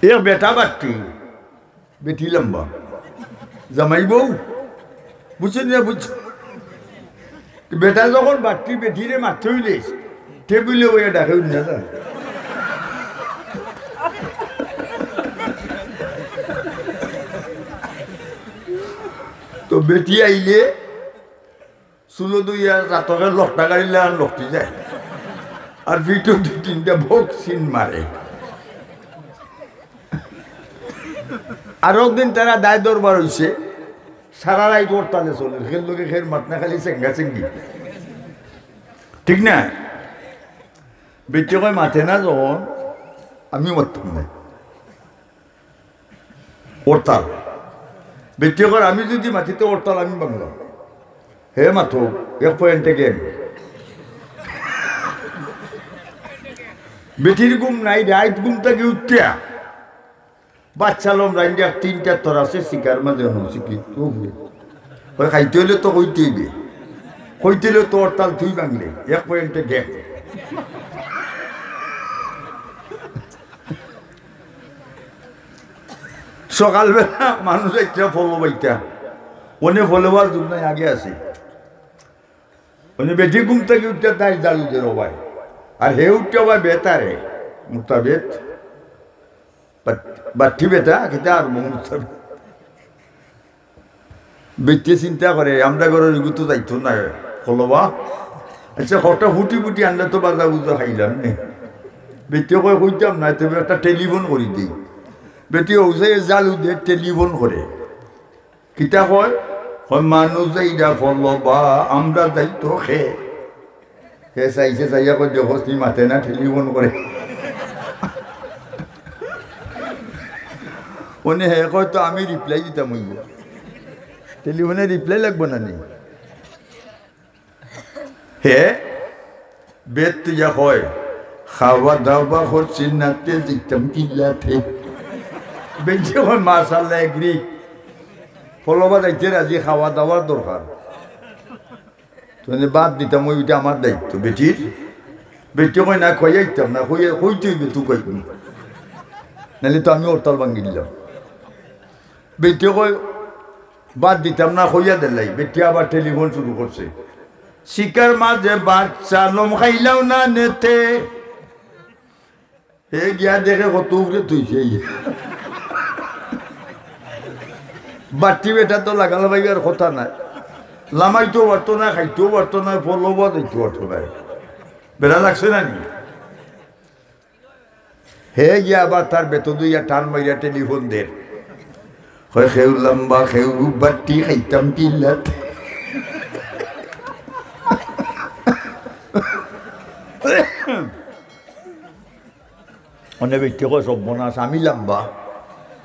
এ বেটা বাট্টি বেটি লম্বা জামাই বউ বুঝছেন না বুঝছো বেটা যখন বাট্টি বেটিরে মারতে হইলে টেবিলে ওই ডাকে না যায় তো বেটি আইলে চুলো দুইয়া রাতকে লকটা গাড়িলে আর লকটি যায় আর ভিতর দু তিনটা ভোগ চিন মারে আর একদিন তারা দায় দরবার হয়েছে সারা রাত ওর তালে চলে খেল লোকে খের মাত না খালি চেঙ্গা চেঙ্গি ঠিক না বেটি কয় মাথে না যখন আমি মারতাম না ওরতাল বেটি কয় আমি যদি মাটিতে ওরতাল আমি বাংলাম হে মাথো এক পয়েন্টে গেম বেটির ঘুম নাই রাত ঘুম থেকে উঠিয়া বাচ্চালম রাইন্ডিয়া তিনটা তোর আছে শিকার মাঝে শিখি তো খাইতে হইলে তো হইতে হইবে হইতে হইলে তোর তাল তুই বাংলে এক পয়েন্টে গেম সকালবেলা মানুষ একটা ফলো বাইটা ওনে ফলোবার যুগ নাই আগে আছে ওনে বেটি ঘুম থেকে উঠতে তাই জালু দে রবাই আর হে উঠতে ভাই বেতারে মুক্তা বেত বাটি বেটা খেতে আর মুক্তা বেটে চিন্তা করে আমরা ঘরের এগুলো তো যাইতো না ফলোবা আচ্ছা হঠাৎ ফুটি ফুটি আনলে তো বাজা বুজা খাইলাম নে বেটে কয় কইতাম না তবে একটা টেলিফোন করি দিই বেটি ওসে জালু দিয়ে টেলিফোন করে কিতা কয় মানুষ যাইরা ফলোবা আমরা যাইতো খে হে চাইছে চাইয়া কই দেখো তুমি মাতে না টেলিফোন করে ওনে হে কয় তো আমি রিপ্লাই দিতাম ওই টেলিফোনে রিপ্লাই লাগবো না নি হে বেদ তুইয়া কয় খাওয়া দাওয়া করছি নাতে দিতাম কিল্লাতে বেঁচে হয় মাশাআল্লাহ এগ্রি ফলোবা যাইতে রাজি খাওয়া দাওয়ার দরকার বাদ দিতাম ওইটা আমার দায়িত্ব বেটির বেটি কয় না খয়াইতাম না কইতেই বেতু কই নাহলে তো আমি ওরতাল ভাঙ্গি দিলাম বেটি কয় বাদ দিতাম না খইয়া দিলাই বেটি আবার টেলিফোন শুরু করছে শিকার মাঝে বাচ্চা লম খাইলাও না নেতে হে গিয়া দেখে কত উপরে তুইছে বাটি বেটা তো লাগাল ভাইয়ার কথা নাই লামাইতেও পারতো না খাইতেও পারতো না ফলবা দিতে পারতো না বেড়া লাগছে না নি হে গিয়া আবার তার বেতন দুইয়া টান মাইয়া টেলিফোন দের হয় খেউ লম্বা খেউ বাটি খাইতাম কিল্লাত অনেক ব্যক্তি কয় সব বনাস আমি লম্বা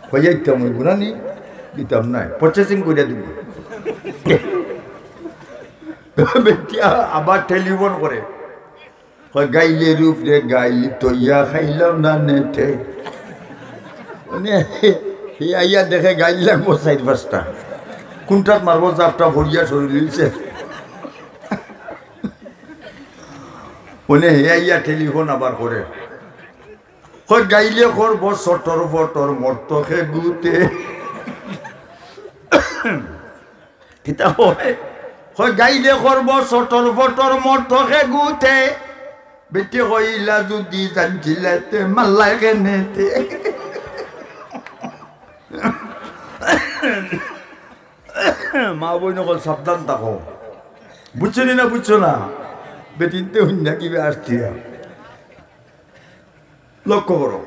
হয়ে যাইতাম ওই গুণা নি দিতাম নাই পারচেসিং করে দিব ব্যক্তি আবার টেলিফোন করে গাইলে রূপ রে গাই তৈয়া খাইলাম না নেটে আইয়া দেখে গাইল লাগবো 4-5টা কোনটাত মারবো জাপটা ভরিয়া শরীর দিচ্ছে হে আইয়া টেলিফোন আবার করে গাইলে করব সটর ফটর মর্ত খে গুতে কিতা হয় গাইলে করব সটর ফটর মর্ত খে গুতে বেটি কইলা যদি জানছিলাতে মাল্লাই কেনেতে মা বই নকল সাবধান থাকো বুঝছো না বুঝছো না বেটিনতে হইনা কিবে আসছি লক্ষ্য করো